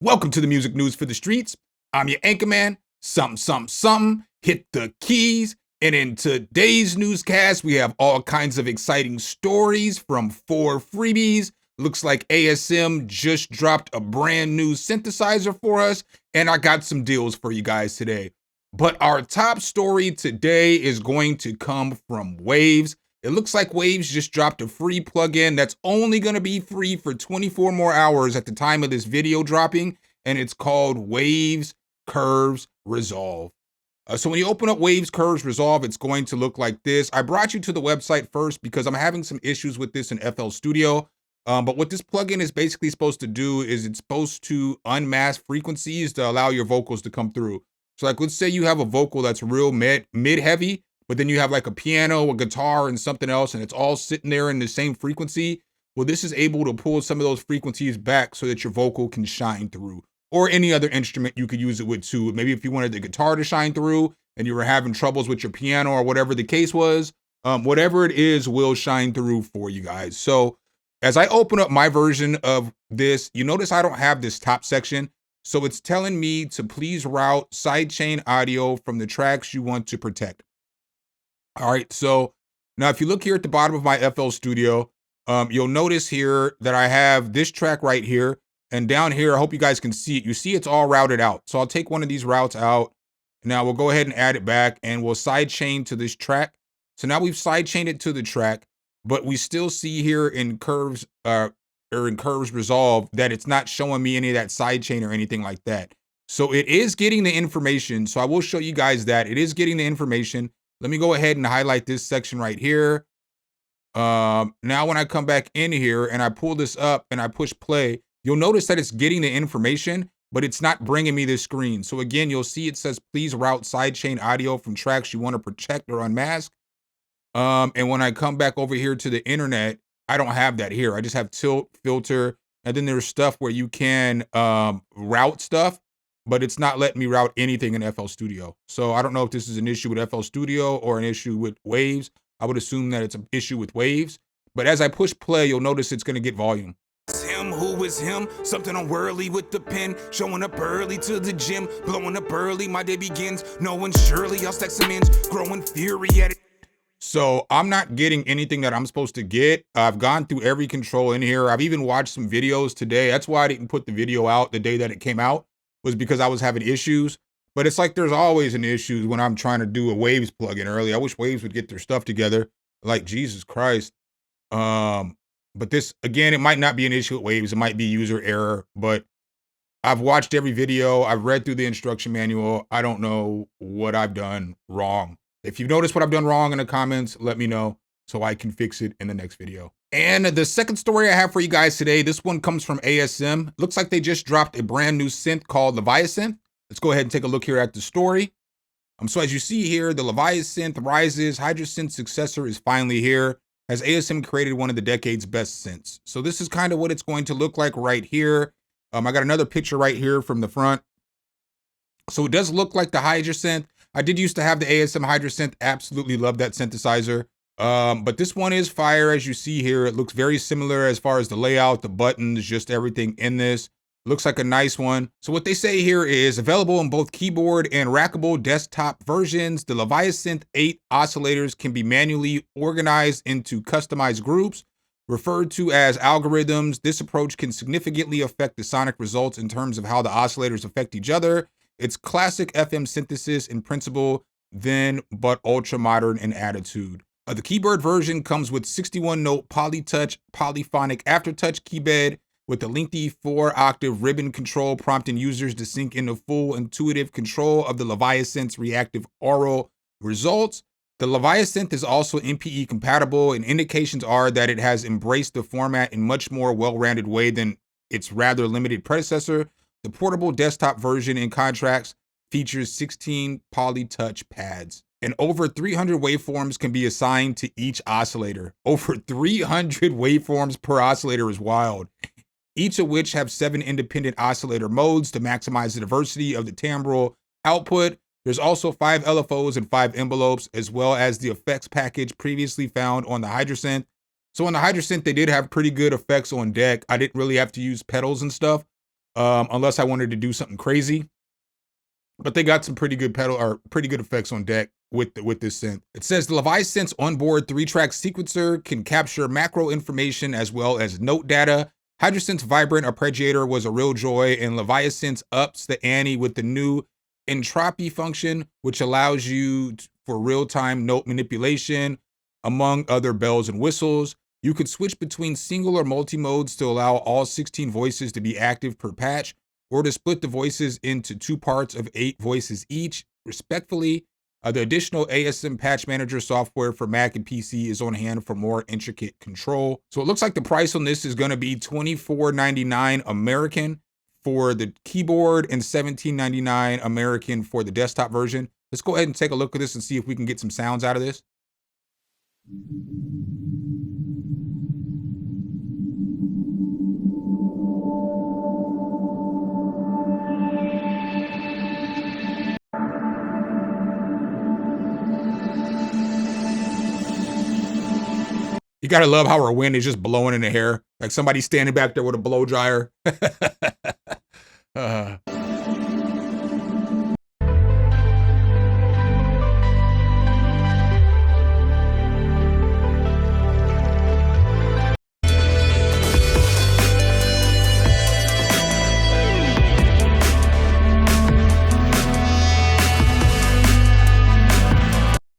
Welcome to the music news for the streets. I'm your anchorman, Something. Hit the keys. And in today's newscast, we have all kinds of exciting stories from 4 freebies. Looks like ASM just dropped a brand new synthesizer for us, and I got some deals for you guys today. But our top story today is going to come from Waves. It looks like Waves just dropped a free plugin that's only going to be free for 24 more hours at the time of this video dropping, and it's called Waves Curves Resolve. So when you open up Waves Curves Resolve, it's going to look like this. I brought you to the website first because I'm having some issues with this in FL Studio. But what this plugin is basically supposed to do is it's supposed to unmask frequencies to allow your vocals to come through. So like, let's say you have a vocal that's real mid heavy, but then you have like a piano, a guitar, and something else, and it's all sitting there in the same frequency. Well, this is able to pull some of those frequencies back so that your vocal can shine through. Or any other instrument you could use it with too. Maybe if you wanted the guitar to shine through and you were having troubles with your piano or whatever the case was, whatever it is will shine through for you guys. So as I open up my version of this, you notice I don't have this top section. So it's telling me to please route sidechain audio from the tracks you want to protect. All right, so now if you look here at the bottom of my FL Studio, you'll notice here that I have this track right here. And down here, I hope you guys can see it. You see it's all routed out. So I'll take one of these routes out. Now we'll go ahead and add it back and we'll sidechain to this track. So now we've sidechained it to the track, but we still see here in Curves Resolve that it's not showing me any of that sidechain or anything like that. So it is getting the information. So I will show you guys that it is getting the information. Let me go ahead and highlight this section right here. Now when I come back in here and I pull this up and I push play, you'll notice that it's getting the information, but it's not bringing me this screen. So again, you'll see it says, please route sidechain audio from tracks you want to protect or unmask. And when I come back over here to the internet, I don't have that here. I just have tilt, filter, and then there's stuff where you can route stuff, but it's not letting me route anything in FL Studio. So I don't know if this is an issue with FL Studio or an issue with Waves. I would assume that it's an issue with Waves. But as I push play, you'll notice it's going to get volume. Him, who is him? Something unworldly with the pen. Showing up early to the gym. Blowing up early, my day begins. Knowing surely I'll stack some ends. Growing fury at it. So I'm not getting anything that I'm supposed to get. I've gone through every control in here. I've even watched some videos today. That's why I didn't put the video out the day that it came out, was because I was having issues. But it's like there's always an issue when I'm trying to do a Waves plugin early. I wish Waves would get their stuff together. Like, Jesus Christ. But this, again, it might not be an issue with Waves. It might be user error, but I've watched every video. I've read through the instruction manual. I don't know what I've done wrong. If you've noticed what I've done wrong in the comments, let me know so I can fix it in the next video. And the second story I have for you guys today, this one comes from ASM. Looks like they just dropped a brand new synth called Leviasynth. Let's go ahead and take a look here at the story. So as you see here, the Leviasynth rises. Hydrosynth's successor is finally here, as ASM created one of the decade's best synths. So this is kind of what it's going to look like right here. I got another picture right here from the front. So it does look like the Hydrosynth. I did used to have the ASM Hydrosynth. Absolutely love that synthesizer. But this one is fire, as you see here. It looks very similar as far as the layout, the buttons, just everything in this. Looks like a nice one. So what they say here is available in both keyboard and rackable desktop versions. The Leviasynth 8 oscillators can be manually organized into customized groups, referred to as algorithms. This approach can significantly affect the sonic results in terms of how the oscillators affect each other. It's classic FM synthesis in principle, then, but ultra modern in attitude. The keyboard version comes with 61-note polytouch, polyphonic aftertouch keybed, with a lengthy 4-octave ribbon control prompting users to sink into full intuitive control of the Leviasynth's reactive aural results. The Leviasynth is also MPE compatible, and indications are that it has embraced the format in much more well-rounded way than its rather limited predecessor. The portable desktop version, in contrast, features 16 polytouch pads. And over 300 waveforms can be assigned to each oscillator. Over 300 waveforms per oscillator is wild. Each of which have 7 independent oscillator modes to maximize the diversity of the timbral output. There's also 5 LFOs and 5 envelopes, as well as the effects package previously found on the Hydrosynth. So on the Hydrosynth, they did have pretty good effects on deck. I didn't really have to use pedals and stuff. unless I wanted to do something crazy. But they got some pretty good effects on deck with this synth. It says the Leviasynth's onboard 3-track sequencer can capture macro information as well as note data. Hydrasynth's vibrant arpeggiator was a real joy, and Leviasynth ups the ante with the new entropy function, which allows you for real-time note manipulation, among other bells and whistles. You could switch between single or multi-modes to allow all 16 voices to be active per patch, or to split the voices into 2 parts of 8 voices each, respectfully. The additional ASM Patch Manager software for Mac and PC is on hand for more intricate control. So it looks like the price on this is going to be $24.99 American for the keyboard and $17.99 American for the desktop version. Let's go ahead and take a look at this and see if we can get some sounds out of this. You gotta love how our wind is just blowing in the hair, like somebody standing back there with a blow dryer.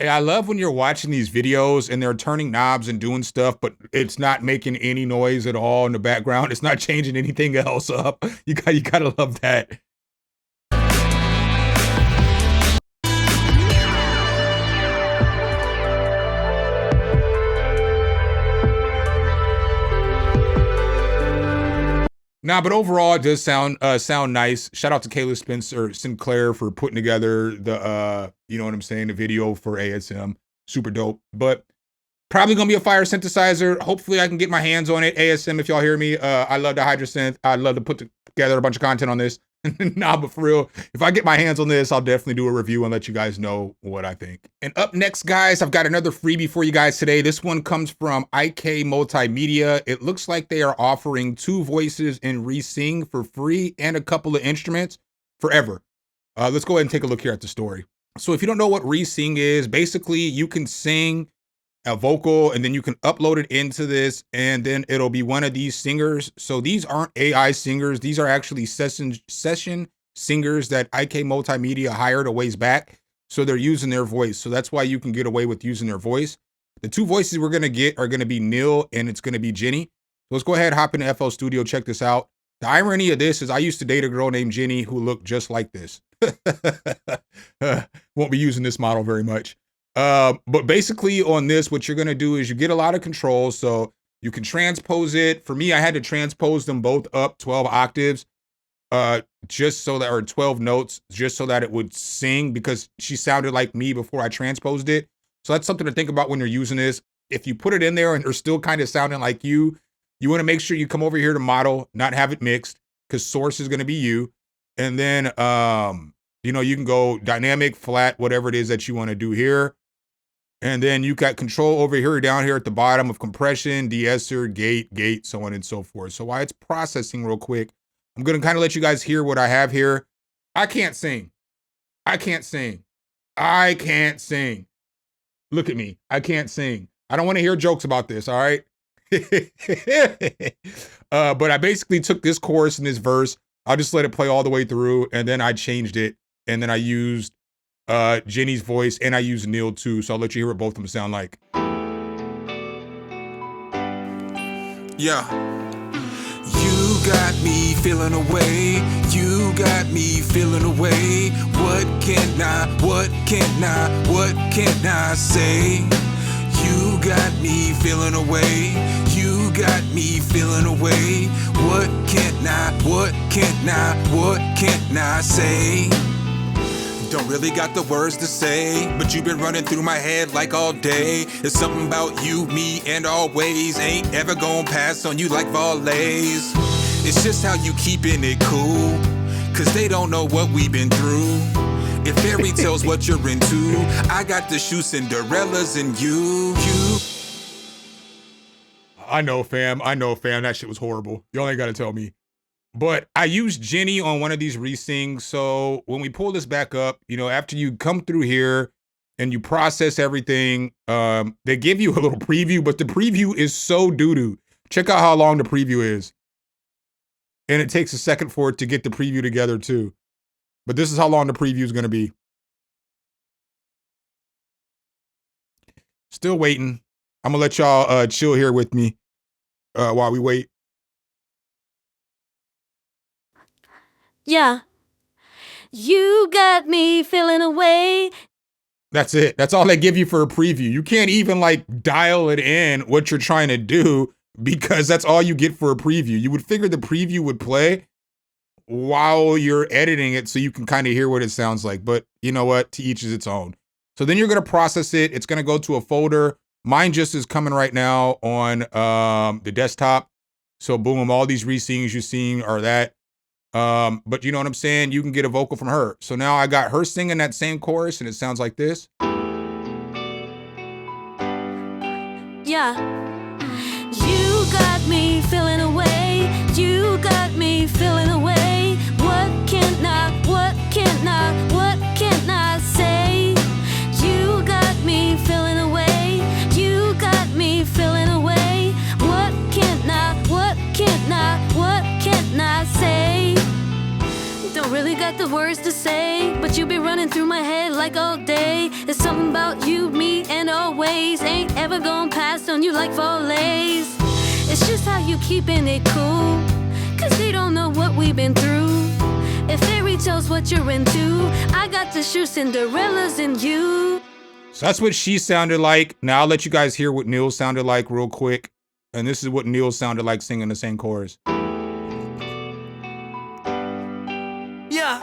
I love when you're watching these videos and they're turning knobs and doing stuff, but it's not making any noise at all in the background. It's not changing anything else up. You gotta love that. Nah, but overall it does sound nice. Shout out to Kayla Sinclair for putting together the you know what I'm saying, the video for ASM. Super dope. But probably gonna be a fire synthesizer. Hopefully I can get my hands on it. ASM, if y'all hear me, I love the Hydrasynth. I'd love to put together a bunch of content on this. Nah, but for real, if I get my hands on this, I'll definitely do a review and let you guys know what I think. And up next, guys, I've got another freebie for you guys today. This one comes from IK Multimedia. It looks like they are offering 2 voices in Resing for free and a couple of instruments forever. Let's go ahead and take a look here at the story. So if you don't know what Resing is, basically you can sing a vocal and then you can upload it into this and then it'll be one of these singers. So these aren't AI singers. These are actually session singers that IK Multimedia hired a ways back. So they're using their voice. So that's why you can get away with using their voice. The 2 voices we're going to get are going to be Neil and it's going to be Jenny. So let's go ahead, hop into FL Studio, check this out. The irony of this is I used to date a girl named Jenny who looked just like this. Won't be using this model very much. But basically on this, what you're going to do is you get a lot of controls. So you can transpose it. For me, I had to transpose them both up 12 octaves, just so that, or 12 notes, just so that it would sing, because she sounded like me before I transposed it. So that's something to think about when you're using this. If you put it in there and they're still kind of sounding like you want to make sure you come over here to model, not have it mixed, because source is going to be you. And then, you know, you can go dynamic, flat, whatever it is that you want to do here. And then you got control over here, down here at the bottom of compression, de-esser, gate, so on and so forth. So while it's processing real quick, I'm going to kind of let you guys hear what I have here. I can't sing. I can't sing. I can't sing. Look at me. I can't sing. I don't want to hear jokes about this, all right? But I basically took this chorus and this verse. I'll just let it play all the way through, and then I changed it, and then I used Jenny's voice, and I use Neil too, so I'll let you hear what both of them sound like. Yeah. You got me feeling away. You got me feeling away. What can I say? You got me feeling away. You got me feeling away. What can I say? Don't really got the words to say, but you've been running through my head like all day. It's something about you, me, and always. Ain't ever gonna pass on you like volleys. It's just how you keeping it cool, cause they don't know what we've been through. If fairy tales what you're into, I got to shoot Cinderellas and you. I know, fam. That shit was horrible. Y'all ain't gotta tell me. But I used Jenny on one of these resings. So when we pull this back up, you know, after you come through here and you process everything, they give you a little preview, but the preview is so doo-doo. Check out how long the preview is. And it takes a second for it to get the preview together too. But this is how long the preview is going to be. Still waiting. I'm gonna let y'all chill here with me while we wait. Yeah. You got me feeling away. That's it. That's all they give you for a preview. You can't even like dial it in what you're trying to do because that's all you get for a preview. You would figure the preview would play while you're editing it so you can kind of hear what it sounds like. But you know what? To each is its own. So then you're going to process it. It's going to go to a folder. Mine just is coming right now on the desktop. So boom, all these resings you're seeing are that. But you know what I'm saying? You can get a vocal from her. So now I got her singing that same chorus and it sounds like this. Yeah. You got me feeling away. You got me feeling away. What can I say? You got me feeling away. You got me feeling away. What can I say? Don't really got the words to say, but you be running through my head like all day. There's something about you, me, and always. Ain't ever gonna pass on you like fillets. It's just how you keeping it cool, cause they don't know what we've been through. If fairy tales what you're into, I got to shoot Cinderellas in you. So that's what she sounded like. Now I'll let you guys hear what Neil sounded like real quick. And this is what Neil sounded like singing the same chorus. Yeah.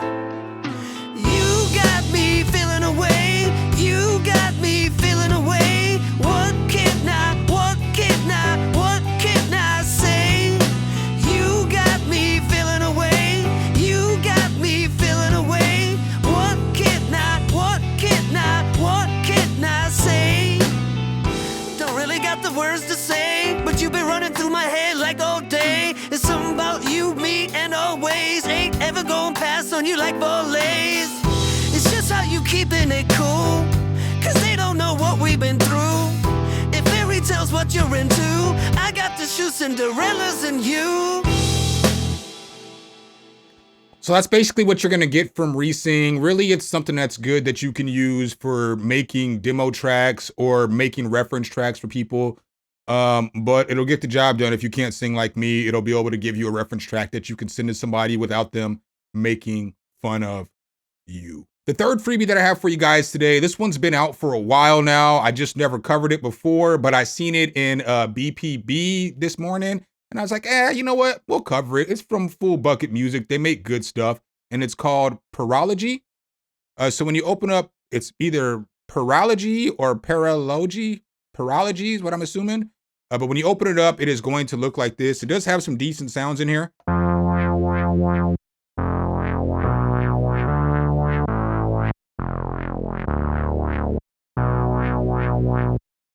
You got me feeling away. You got me feeling away. What can I say? You got me feeling away. You got me feeling away. What can I say? Don't really got the words to say, but you've been running through my head like all day. It's something about you, me, and always. Ain't ever gonna pass on you like fillets. It's just how you keeping it cool, cause they don't know what we've been through. If fairy tales what you're into, I got to shoot Cinderellas in you. So that's basically what you're going to get from resing. Really, it's something that's good that you can use for making demo tracks or making reference tracks for people. But it'll get the job done. If you can't sing like me, it'll be able to give you a reference track that you can send to somebody without them making fun of you. The third freebie that I have for you guys today, this one's been out for a while now. I just never covered it before, but I seen it in BPB this morning. And I was like, you know what? We'll cover it. It's from Full Bucket Music. They make good stuff. And it's called Paralogy. So when you open up, it's either Paralogy or Paralogy. Paralogy is what I'm assuming. But when you open it up, it is going to look like this. It does have some decent sounds in here.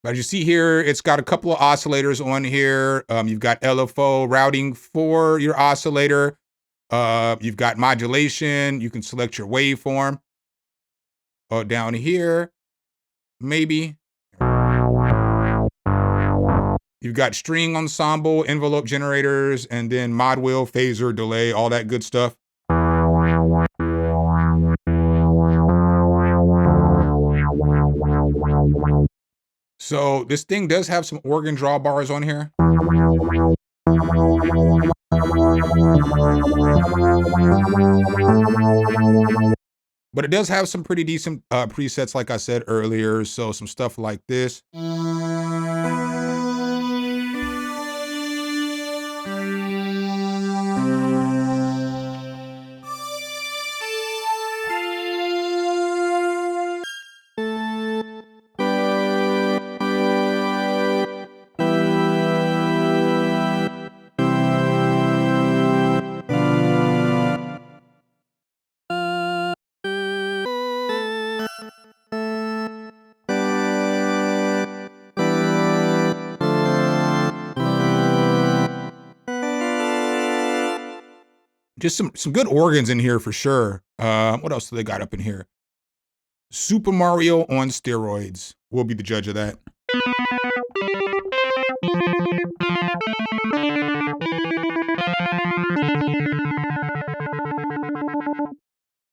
But as you see here, it's got a couple of oscillators on here. You've got LFO routing for your oscillator. You've got modulation. You can select your waveform. Down here, maybe. You've got string ensemble, envelope generators, and then mod wheel, phaser, delay, all that good stuff. So this thing does have some organ drawbars on here. But it does have some pretty decent presets, like I said earlier. So some stuff like this. Just some good organs in here for sure. What else do they got up in here? Super Mario on steroids. We'll be the judge of that.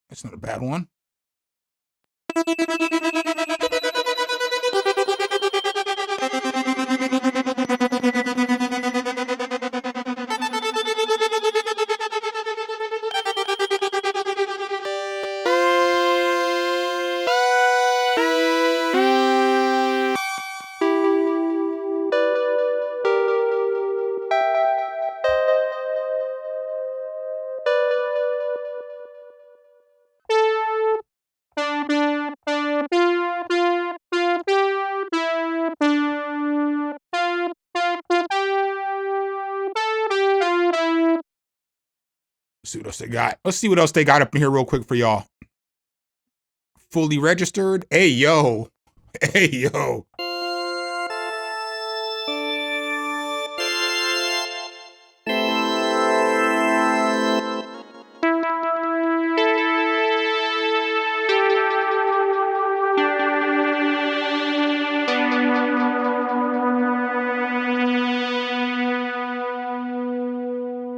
That's not a bad one. Let's see what else they got. Let's see what else they got up in here real quick for y'all. Fully registered. Hey, yo. Hey, yo.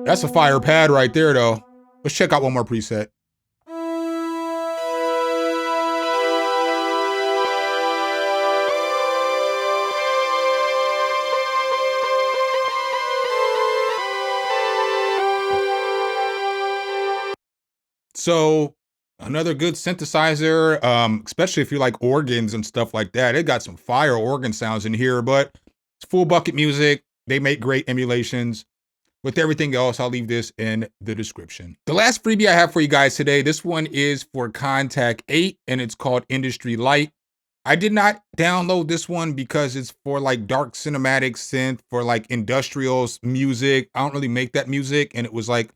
That's a fire pad right there, though. Let's check out one more preset. So another good synthesizer, especially if you like organs and stuff like that. It got some fire organ sounds in here, but it's full bucket music. They make great emulations. With everything else, I'll leave this in the description. The last freebie I have for you guys today, this one is for Contact 8 and it's called Industry Light. I did not download this one because it's for like dark cinematic synth, for like industrial music. I don't really make that music, and it was like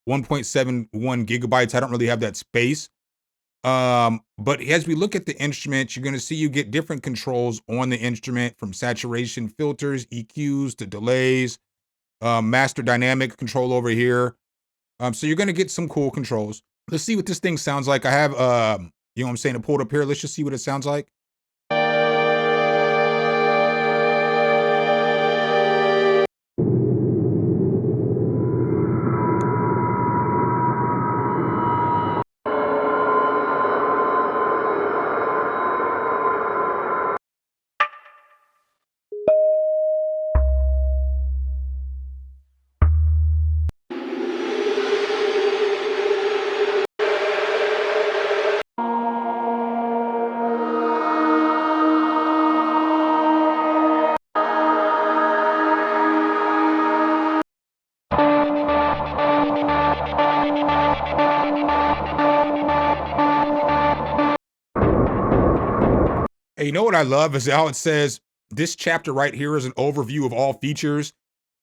1.71 gigabytes. I don't really have that space. But as we look at the instrument, you're gonna see you get different controls on the instrument, from saturation filters, EQs to delays, master dynamic control over here. So you're gonna get some cool controls. Let's see what this thing sounds like. I have, you know what I'm saying, it pulled up here. Let's just see what it sounds like. Hey, you know what I love is how it says, this chapter right here is an overview of all features.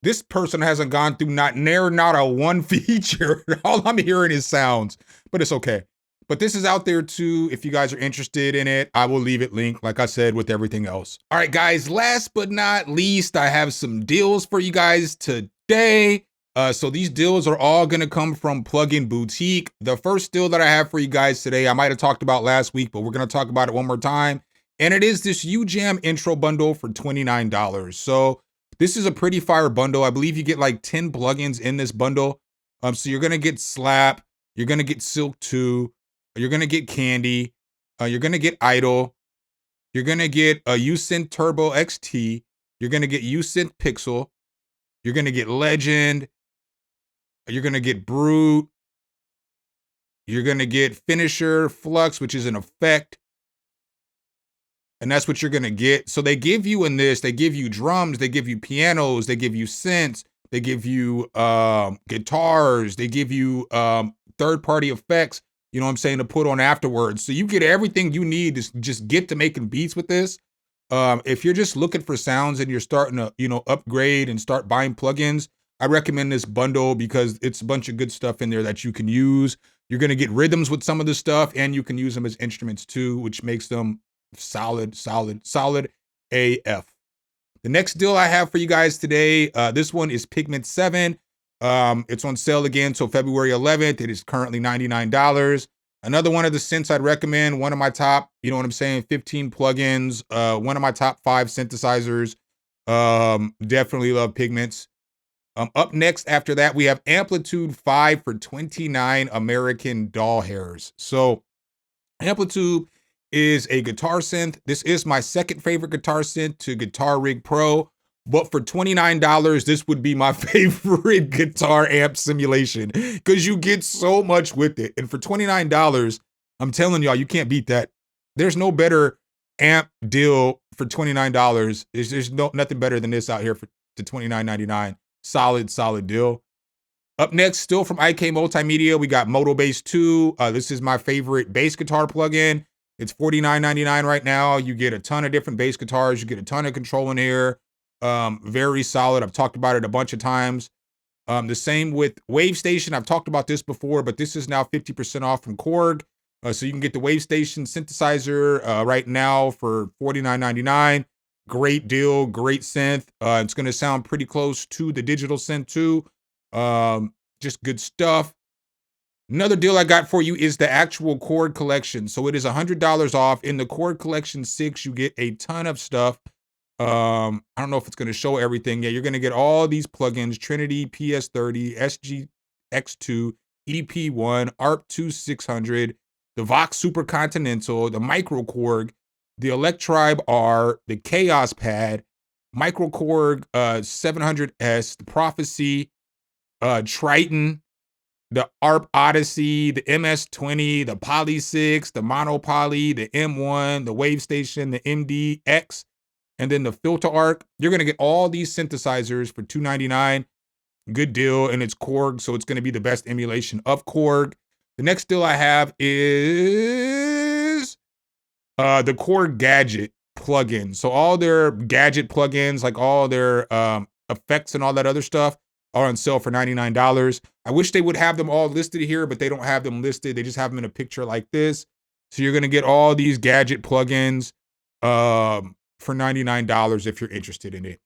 This person hasn't gone through not a one feature. All I'm hearing is sounds, but it's okay. But this is out there too. If you guys are interested in it, I will leave it linked, like I said, with everything else. All right, guys, last but not least, I have some deals for you guys today. So these deals are all gonna come from Plugin Boutique. The first deal that I have for you guys today, I might have talked about last week, but we're gonna talk about it one more time. And it is this UJam intro bundle for $29. So this is a pretty fire bundle. I believe you get like 10 plugins in this bundle. So you're gonna get Slap, you're gonna get Silk 2, you're gonna get Candy, you're gonna get Idle, you're gonna get a USynth Turbo XT, you're gonna get USynth Pixel, you're gonna get Legend, you're gonna get Brute, you're gonna get Finisher, Flux, which is an effect. And that's what you're gonna get. So they give you in this, they give you drums, they give you pianos, they give you synths, they give you guitars, they give you third-party effects, you know what I'm saying, to put on afterwards. So you get everything you need to just get to making beats with this. If you're just looking for sounds and you're starting to, you know, upgrade and start buying plugins, I recommend this bundle because it's a bunch of good stuff in there that you can use. You're gonna get rhythms with some of this stuff, and you can use them as instruments too, which makes them solid AF. The next deal I have for you guys today, this one is Pigment 7. It's on sale again till February 11th. It is currently $99. Another one of the synths I'd recommend, one of my top, you know what I'm saying, 15 plugins, one of my top 5 synthesizers. Definitely love Pigments. Up next after that, we have Amplitude 5 for 29 American doll hairs. So Amplitude is a guitar synth. This is my second favorite guitar synth to Guitar Rig Pro. But for $29, this would be my favorite guitar amp simulation because you get so much with it. And for $29, I'm telling y'all, you can't beat that. There's no better amp deal for $29. There's nothing better than this out here for $29.99. Solid deal. Up next, still from IK Multimedia, we got Moto Bass 2. This is my favorite bass guitar plugin. It's $49.99 right now. You get a ton of different bass guitars. You get a ton of control in here. Very solid. I've talked about it a bunch of times. The same with Wave Station. I've talked about this before, but this is now 50% off from Korg. So you can get the Wave Station synthesizer right now for $49.99. Great deal, great synth. It's going to sound pretty close to the digital synth too. Just good stuff. Another deal I got for you is the actual Korg collection. So it is $100 off. In the Korg Collection 6, you get a ton of stuff. I don't know if it's going to show everything. Yeah, you're going to get all these plugins: Trinity, PS30, SGX2, EP1, ARP2 600, the Vox Super Continental, the Micro Korg, the Electribe R, the Chaos Pad, Micro Korg 700S, the Prophecy, Triton, the ARP Odyssey, the MS-20, the Poly 6, the Mono Poly, the M1, the Wave Station, the MDX, and then the Filter Arc. You're going to get all these synthesizers for $299. Good deal, and it's Korg, so it's going to be the best emulation of Korg. The next deal I have is the Korg Gadget plugin. So all their gadget plugins, like all their effects and all that other stuff, are on sale for $99. I wish they would have them all listed here, but they don't have them listed. They just have them in a picture like this. So you're going to get all these gadget plugins for $99 if you're interested in it.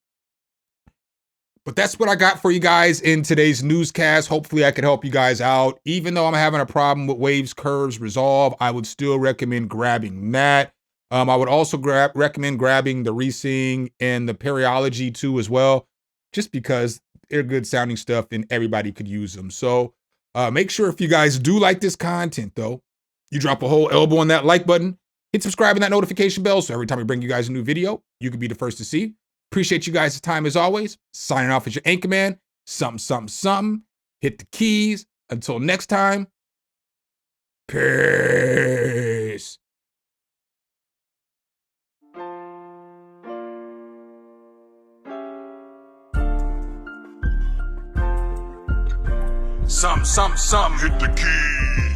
But that's what I got for you guys in today's newscast. Hopefully I could help you guys out. Even though I'm having a problem with Waves, Curves, Resolve, I would still recommend grabbing that. I would also recommend grabbing the Resing and the Periology too as well, just because they're good sounding stuff and everybody could use them. So make sure if you guys do like this content though, you drop a whole elbow on that like button, hit subscribe and that notification bell so every time we bring you guys a new video, you can be the first to see. Appreciate you guys' time as always. Signing off as your anchor man. Something. Hit the keys. Until next time. Peace. Some, hit the keys.